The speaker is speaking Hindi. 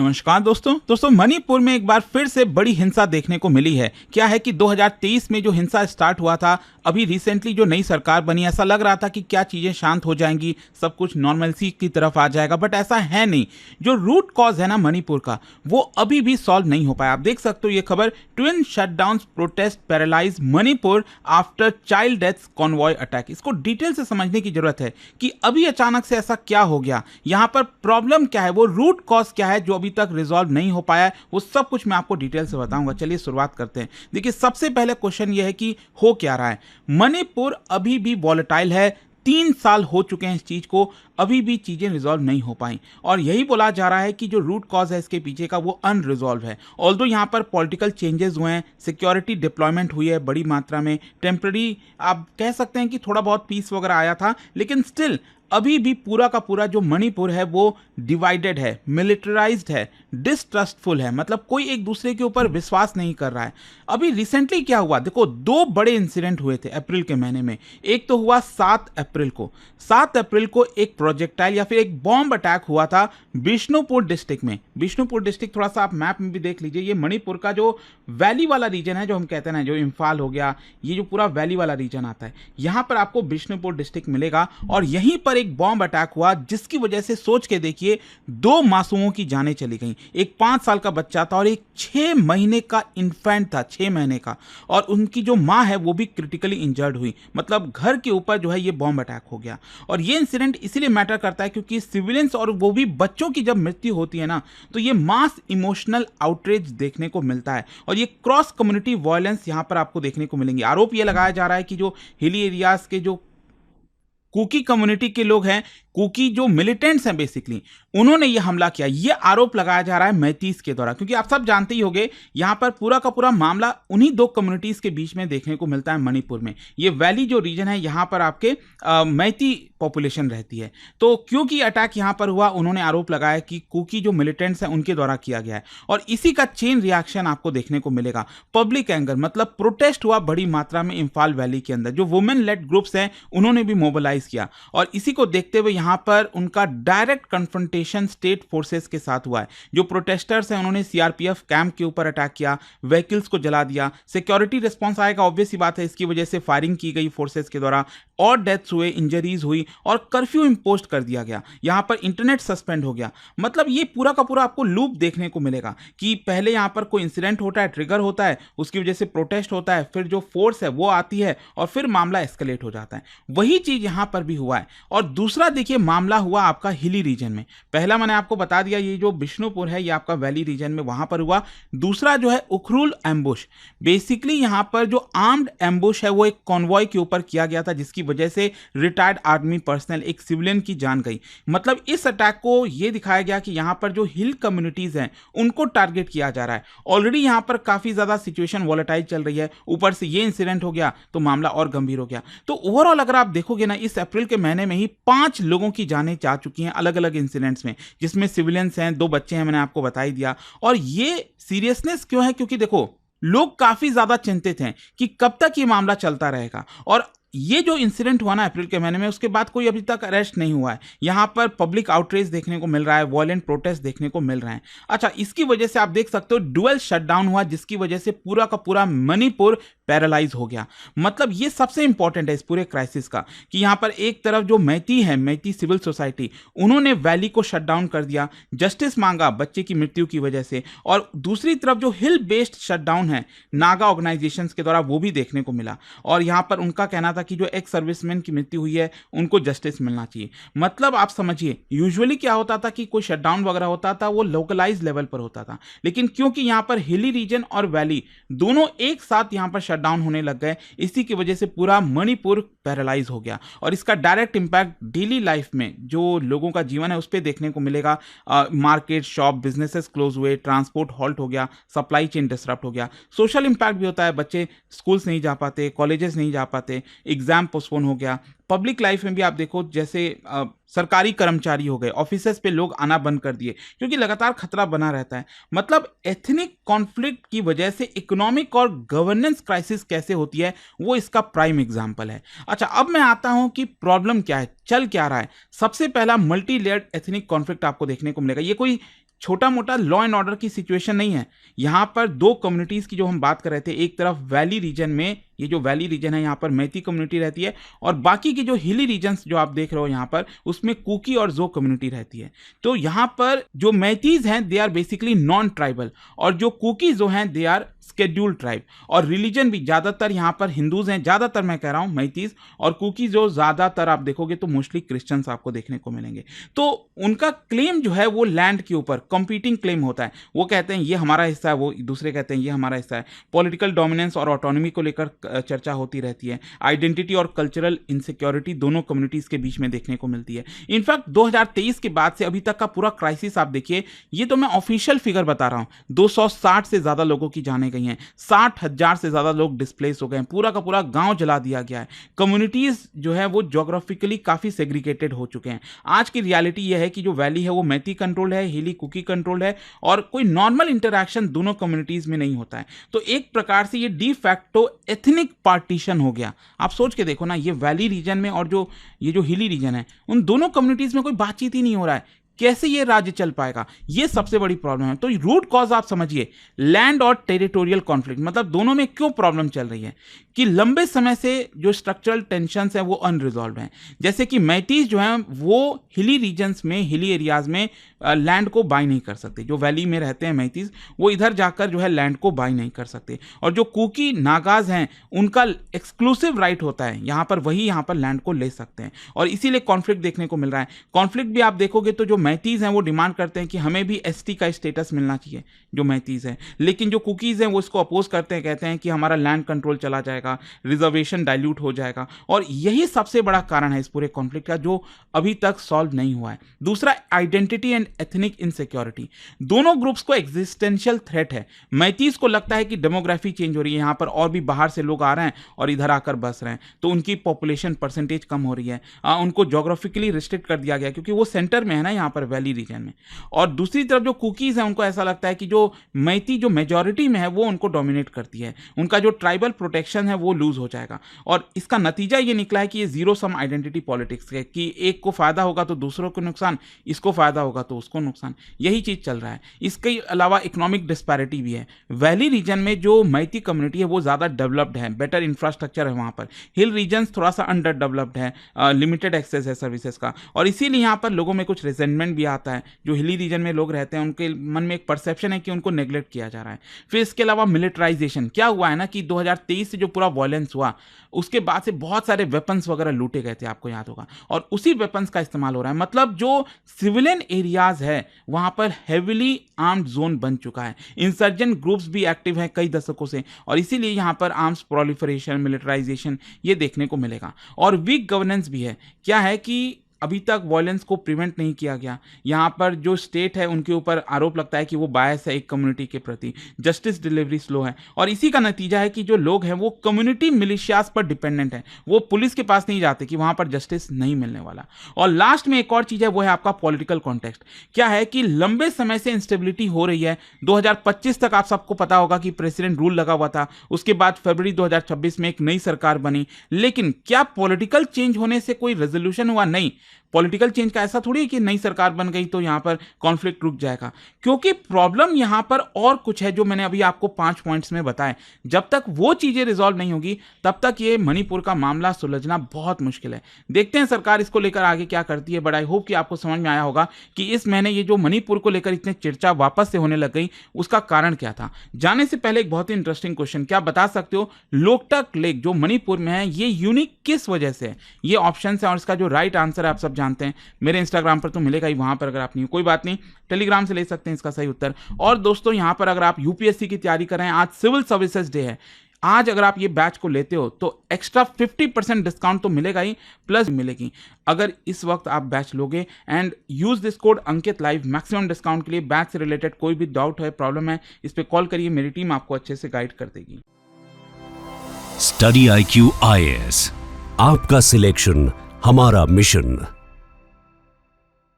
नमस्कार दोस्तों मणिपुर में एक बार फिर से बड़ी हिंसा देखने को मिली है। क्या है कि 2023 में जो हिंसा स्टार्ट हुआ था, अभी रिसेंटली जो नई सरकार बनी, ऐसा लग रहा था कि क्या चीजें शांत हो जाएंगी, सब कुछ नॉर्मलसी की तरफ आ जाएगा, बट ऐसा है नहीं। जो रूट कॉज है ना मणिपुर का, वो अभी भी सॉल्व नहीं हो पाया। आप देख सकते हो ये खबर, twin shutdowns protest paralyse Manipur after child deaths convoy attack. इसको डिटेल से समझने की जरूरत है कि अभी अचानक से ऐसा क्या हो गया, यहाँ पर प्रॉब्लम क्या है, वो रूट कॉज क्या है जो अभी तक रिजॉल्व नहीं हो पाया है, वो सब कुछ मैं आपको डिटेल से बताऊंगा। चलिए शुरुआत करते हैं। देखिए, सबसे पहले क्वेश्चन ये है कि हो क्या रहा है। मणिपुर अभी भी वॉलेटाइल है, 3 साल हो चुके हैं इस चीज को, अभी भी चीजें रिजॉल्व नहीं हो पाई और यही बोला जा रहा है कि जो रूट कॉज है इसके पीछे का वो अनरिजॉल्व है। ऑल्दो यहाँ पर पॉलिटिकल चेंजेस हुए हैं, सिक्योरिटी डिप्लॉयमेंट हुई है बड़ी मात्रा में, टेम्पररी आप कह सकते हैं कि थोड़ा बहुत पीस वगैरह आया था, लेकिन स्टिल अभी भी पूरा का पूरा जो मणिपुर है वो डिवाइडेड है, मिलिटराइज्ड है, डिस्ट्रस्टफुल है, मतलब कोई एक दूसरे के ऊपर विश्वास नहीं कर रहा है। अभी रिसेंटली क्या हुआ, देखो 2 बड़े इंसिडेंट हुए थे अप्रैल के महीने में। एक तो हुआ 7 अप्रैल को एक प्रोजेक्टाइल या फिर एक बॉम्ब अटैक हुआ था बिष्णुपुर डिस्ट्रिक्ट में। बिष्णुपुर डिस्ट्रिक्ट थोड़ा सा आप मैप में भी देख लीजिए, ये मणिपुर का जो वैली वाला रीजन है, जो हम कहते हैं ना, जो इम्फाल हो गया, ये जो पूरा वैली वाला रीजन आता है, यहां पर आपको बिष्णुपुर डिस्ट्रिक्ट मिलेगा। और यहीं पर एक बॉम्ब अटैक हुआ जिसकी वजह से सोच के देखिए 2 मासूमों की जानें चली गई। एक 5 साल का बच्चा था और एक 6 महीने का इन्फेंट था, 6 महीने का, और उनकी जो मां है वो भी क्रिटिकली इंजर्ड हुई। मतलब घर के ऊपर जो है ये बॉम्ब अटैक हो गया। और ये इंसिडेंट इसीलिए मैटर करता है क्योंकि सिविलियंस और वो भी बच्चों की जब मृत्यु होती है ना, तो ये मास इमोशनल आउटरीच देखने को मिलता है और ये क्रॉस कम्युनिटी वायलेंस यहां पर आपको देखने को मिलेंगे। आरोप ये लगाया जा रहा है कि जो हिली एरियाज के जो कुकी कम्युनिटी के लोग हैं, कुकी जो मिलिटेंट्स हैं बेसिकली, उन्होंने ये हमला किया। ये आरोप लगाया जा रहा है मैतीस के द्वारा, क्योंकि आप सब जानते ही होंगे यहाँ पर पूरा का पूरा मामला उन्हीं 2 कम्युनिटीज के बीच में देखने को मिलता है मणिपुर में। ये वैली जो रीजन है यहाँ पर आपके मैती पॉपुलेशन रहती है। तो क्योंकि अटैक यहाँ पर हुआ, उन्होंने आरोप लगाया कि कुकी जो मिलिटेंट्स हैं उनके द्वारा किया गया है और इसी का चेन रिएक्शन आपको देखने को मिलेगा। पब्लिक एंगर मतलब प्रोटेस्ट हुआ बड़ी मात्रा में इम्फाल वैली के अंदर। जो वुमेन लेड ग्रुप्स हैं उन्होंने भी मोबिलाइज किया और इसी को देखते हुए यहां पर उनका डायरेक्ट कन्फ्रंटेशन स्टेट फोर्सेस के साथ हुआ है। जो प्रोटेस्टर्स हैं उन्होंने सीआरपीएफ कैंप के ऊपर अटैक किया, व्हीकल्स को जला दिया। सिक्योरिटी रिस्पांस आएगा, ऑब्वियस ही बात है, इसकी वजह से फायरिंग की गई फोर्सेस के द्वारा और डेथ्स हुए, इंजरीज हुई और कर्फ्यू इंपोज कर दिया गया। यहां पर इंटरनेट सस्पेंड हो गया। मतलब ये पूरा का पूरा आपको लूप देखने को मिलेगा कि पहले यहां पर कोई इंसिडेंट होता है, ट्रिगर होता है, उसकी वजह से प्रोटेस्ट होता है, फिर जो फोर्स है वो आती है और फिर मामला एस्केलेट हो जाता है। वही चीज यहां पर भी हुआ है। और दूसरा देखिए मामला हुआ आपका हिली रीजन में। पहला मैंने आपको बता दिया ये जो बिष्णुपुर है ये आपका वैली रीजन में वहां पर हुआ। दूसरा जो है उखरुल एम्बुश, बेसिकली यहां पर जो आर्म्ड एम्बुश है वो एक कॉन्वॉय के ऊपर किया गया था जिसकी वजह से रिटायर्ड आर्मी पर्सनल, एक सिविलियन की जान गई। मतलब इस अटैक को यह दिखाया गया कि यहां पर जो हिल कम्युनिटीज हैं उनको टारगेट किया जा रहा है। ऑलरेडी यहां पर काफी ज्यादा सिचुएशन वॉलेटाइल चल रही है, ऊपर से ये इंसिडेंट हो गया तो मामला और गंभीर हो गया। तो ओवरऑल अगर आप देखोगे ना, इस अप्रैल के महीने में ही 5 लोगों की जानें जा चुकी हैं अलग अलग इंसिडेंट्स में, जिसमें सिविलियंस हैं, 2 बच्चे हैं, मैंने आपको बता ही दिया। और ये सीरियसनेस क्यों है, क्योंकि देखो लोग काफी ज्यादा चिंतित हैं कि कब तक ये मामला चलता रहेगा। और ये जो इंसिडेंट हुआ ना अप्रैल के महीने में, उसके बाद कोई अभी तक अरेस्ट नहीं हुआ है। यहां पर पब्लिक आउटरीच देखने को मिल रहा है, वायलेंट प्रोटेस्ट देखने को मिल रहे हैं। अच्छा, इसकी वजह से आप देख सकते हो डुअल शटडाउन हुआ जिसकी वजह से पूरा का पूरा मणिपुर पैरालाइज हो गया। मतलब ये सबसे इंपॉर्टेंट है इस पूरे क्राइसिस का कि यहां पर एक तरफ जो मैती है, मैती सिविल सोसाइटी, उन्होंने वैली को शट डाउन कर दिया, जस्टिस मांगा बच्चे की मृत्यु की वजह से, और दूसरी तरफ जो हिल बेस्ड शटडाउन है नागा ऑर्गेनाइजेशंस के द्वारा वो भी देखने को मिला। और यहां पर उनका कहना था कि जो एक्स सर्विसमैन की मृत्यु हुई है उनको जस्टिस मिलना चाहिए। मतलब आप समझिए, यूजुअली क्या होता था कि कोई शटडाउन वगैरह होता था वो लोकलाइज लेवल पर होता था, लेकिन क्योंकि यहां पर हिली रीजन और वैली दोनों एक साथ यहां पर शटडाउन होने लग गए, इसी की वजह से पूरा मणिपुर पैरालाइज हो गया। और इसका डायरेक्ट इंपैक्ट डेली लाइफ में जो लोगों का जीवन है उस पर देखने को मिलेगा। मार्केट, शॉप, बिजनेसेस क्लोज हुए, ट्रांसपोर्ट हॉल्ट हो गया, सप्लाई चेन डिसरप्ट हो गया। सोशल इंपैक्ट भी होता है, बच्चे स्कूल्स नहीं जा पाते, कॉलेजेस नहीं जा पाते, एग्जाम पोस्टपोन हो गया। पब्लिक लाइफ में भी आप देखो, जैसे सरकारी कर्मचारी हो गए, ऑफिसेस पे लोग आना बंद कर दिए क्योंकि लगातार खतरा बना रहता है। मतलब एथनिक कॉन्फ्लिक्ट की वजह से इकोनॉमिक और गवर्नेंस क्राइसिस कैसे होती है वो इसका प्राइम एग्जांपल है। अच्छा, अब मैं आता हूं कि प्रॉब्लम क्या है, चल क्या रहा है। सबसे पहला मल्टी लेयर्ड एथनिक कॉन्फ्लिक्ट आपको देखने को मिलेगा। ये कोई छोटा मोटा लॉ एंड ऑर्डर की सिचुएशन नहीं है। यहाँ पर दो कम्युनिटीज़ की जो हम बात कर रहे थे, एक तरफ वैली रीजन में, ये जो वैली रीजन है यहाँ पर मैती कम्युनिटी रहती है, और बाकी की जो हिली रीजन्स जो आप देख रहे हो यहाँ पर, उसमें कुकी और जो कम्युनिटी रहती है। तो यहाँ पर जो मैतीज हैं they are basically non tribal, और जो कुकी जो हैं दे आर स्केड्यूल्ड ट्राइब। और रिलीजन भी ज़्यादातर यहाँ पर हिंदूज हैं, ज़्यादातर मैं कह रहा हूँ मैतीज, और कुकी जो ज़्यादातर आप देखोगे तो मोस्टली क्रिश्चियंस आपको देखने को मिलेंगे। तो उनका क्लेम जो है वो लैंड के ऊपर कंपीटिंग क्लेम होता है। वो कहते हैं ये हमारा हिस्सा है, वो दूसरे कहते हैं ये हमारा हिस्सा है। पॉलिटिकल डोमिनेंस और ऑटोनॉमी को लेकर चर्चा होती रहती है। आइडेंटिटी और कल्चरल इनसिक्योरिटी दोनों कम्युनिटीज़ के बीच में देखने को मिलती है। इनफैक्ट 2023 के बाद से अभी तक का पूरा क्राइसिस आप देखिए, ये तो मैं ऑफिशियल फिगर बता रहा हूँ, 260 से ज़्यादा लोगों की जाने गई हैं, 60,000 से ज़्यादा लोग डिस्प्लेस हो गए हैं, पूरा का पूरा गांव जला दिया गया है। कम्युनिटीज़ जो है वो ज्योग्राफिकली काफ़ी सेग्रीगेटेड हो चुके हैं। आज की रियलिटी ये है कि जो वैली है वो मैती कंट्रोल्ड है, हिली कुकी कंट्रोल्ड है, और कोई नॉर्मल इंटरैक्शन दोनों कम्युनिटीज़ में नहीं होता है। तो एक प्रकार से ये डी फैक्टो एथनिक पार्टीशन हो गया। आप सोच के देखो ना, ये वैली रीजन में और ये जो हिली रीजन है, उन दोनों कम्युनिटीज़ में कोई बातचीत ही नहीं हो रहा है। कैसे ये राज्य चल पाएगा, ये सबसे बड़ी प्रॉब्लम है। तो रूट कॉज आप समझिए, लैंड और टेरिटोरियल कॉन्फ्लिक्ट, मतलब दोनों में क्यों प्रॉब्लम चल रही है कि लंबे समय से जो स्ट्रक्चरल टेंशन्स हैं वो अनरिजॉल्व हैं। जैसे कि मैतीज जो हैं वो हिली रीजन्स में, हिली एरियाज में लैंड को बाय नहीं कर सकते। जो वैली में रहते हैं मैतीज, वो इधर जाकर जो है लैंड को बाय नहीं कर सकते। और जो कुकी नागाज हैं, उनका एक्सक्लूसिव राइट होता है यहाँ पर, वही यहाँ पर लैंड को ले सकते हैं, और इसीलिए कॉन्फ्लिक्ट देखने को मिल रहा है। कॉन्फ्लिक्ट भी आप देखोगे तो जो मैतीज हैं वो डिमांड करते हैं कि हमें भी एसटी का स्टेटस मिलना चाहिए, जो मैतीज हैं, लेकिन जो कुकीज़ हैं वो इसको अपोज करते हैं, कहते हैं कि हमारा लैंड कंट्रोल चला जाएगा, रिजर्वेशन डाइल्यूट हो जाएगा। और यही सबसे बड़ा कारण है इस पूरे कॉन्फ्लिक्ट का, जो अभी तक सॉल्व नहीं हुआ है। दूसरा, आइडेंटिटी एंड एथनिक इनसिक्योरिटी, दोनों ग्रुप्स को एग्जिस्टेंशियल थ्रेट है। मैतीज को लगता है कि डेमोग्राफी चेंज हो रही है, यहाँ पर और भी बाहर से लोग आ रहे हैं और इधर आकर बस रहे हैं, तो उनकी पॉपुलेशन परसेंटेज कम हो रही है, उनको जोग्राफिकली रिस्ट्रिक्ट कर दिया गया क्योंकि वो सेंटर में है ना, यहाँ पर वैली रीजन में। और दूसरी तरफ जो कुकीज़ हैं, उनको ऐसा लगता है कि जो मैती जो मेजॉरिटी में है वो उनको डोमिनेट करती है, उनका जो ट्राइबल प्रोटेक्शन है वो लूज हो जाएगा। और इसका नतीजा ये निकला है कि ये जीरो सम आइडेंटिटी पॉलिटिक्स है, कि एक को फायदा होगा तो दूसरों को नुकसान, इसको फायदा होगा तो उसको नुकसान, यही चीज चल रहा है। इसके अलावा इकोनॉमिक डिस्पैरिटी भी है। वैली रीजन में जो मैती कम्युनिटी है वो ज़्यादा डेवलप्ड है, बेटर इंफ्रास्ट्रक्चर है वहाँ पर। हिल रीजन थोड़ा सा अंडर डेवलप्ड है, लिमिटेड एक्सेस है सर्विसेज का, और इसीलिए यहाँ पर लोगों में कुछ रिजेंटमेंट भी आता है। जो हिली रीजन में लोग रहते हैं उनके मन में एक परसेप्शन है कि उनको नेग्लेक्ट किया जा रहा है। फिर इसके अलावा मिलिटराइजेशन, क्या हुआ है ना कि 2023 से जो पूरा वायलेंस हुआ उसके बाद से बहुत सारे वेपन्स वगैरह लूटे गए थे, आपको याद होगा, और उसी वेपन्स का इस्तेमाल हो रहा है। मतलब जो सिविलियन एरियाज है वहां पर हेविली आर्म्ड जोन बन चुका है। इंसर्जेंट ग्रुप्स भी एक्टिव हैं कई दशकों से, और इसीलिए यहां पर आर्म्स प्रोलिफरेशन, मिलिटराइजेशन ये देखने को मिलेगा। और वीक गवर्नेंस भी है। क्या है कि अभी तक वायलेंस को प्रिवेंट नहीं किया गया। यहाँ पर जो स्टेट है उनके ऊपर आरोप लगता है कि वो बायस है एक कम्युनिटी के प्रति, जस्टिस डिलीवरी स्लो है, और इसी का नतीजा है कि जो लोग हैं वो कम्युनिटी मिलिशियाज पर डिपेंडेंट हैं, वो पुलिस के पास नहीं जाते कि वहाँ पर जस्टिस नहीं मिलने वाला। और लास्ट में एक और चीज़ है, वो है आपका पॉलिटिकल कॉन्टेक्स्ट। क्या है कि लंबे समय से इंस्टेबिलिटी हो रही है। 2025 तक आप सबको पता होगा कि प्रेसिडेंट रूल लगा हुआ था, उसके बाद फरवरी 2026 में एक नई सरकार बनी, लेकिन क्या पॉलिटिकल चेंज होने से कोई रेजोल्यूशन हुआ? नहीं। पॉलिटिकल चेंज का ऐसा थोड़ी है कि नई सरकार बन गई तो यहां पर कॉन्फ्लिक्ट रुक जाएगा, क्योंकि प्रॉब्लम यहां पर और कुछ है जो मैंने अभी आपको 5 पॉइंट्स में बताए। जब तक वो चीजें रिजॉल्व नहीं होगी तब तक ये मणिपुर का मामला सुलझना बहुत मुश्किल है। देखते हैं सरकार इसको लेकर आगे क्या करती है, बट आई होप कि आपको समझ में आया होगा कि इस महीने ये जो मणिपुर को लेकर इतने चर्चा वापस से होने लग गई उसका कारण क्या था। जाने से पहले एक बहुत ही इंटरेस्टिंग क्वेश्चन, क्या बता सकते हो लोकटक लेक जो मणिपुर में है ये यूनिक किस वजह से है? ये ऑप्शन है और इसका जो राइट आंसर है आप सब जानते हैं, मेरे इंस्टाग्राम पर तो मिलेगा ही, वहां पर अगर आप नहीं, कोई बात नहीं, टेलीग्राम से ले सकते हैं इसका सही उत्तर। और दोस्तों यहां पर अगर आप यूपीएससी की तैयारी कर रहे हैं, आज सिविल सर्विसेज डे है, आज अगर आप ये बैच को लेते हो तो एक्स्ट्रा 50% डिस्काउंट तो मिलेगा ही, प्लस मिलेगी अगर इस वक्त आप बैच लोगे। And use this code Ankit live maximum discount के लिए। बैच से रिलेटेड कोई भी डाउट है, प्रॉब्लम है, इस पे कॉल करिए, मेरी टीम आपको अच्छे से गाइड कर देगी। स्टडी IQ IAS, आपका सिलेक्शन हमारा मिशन।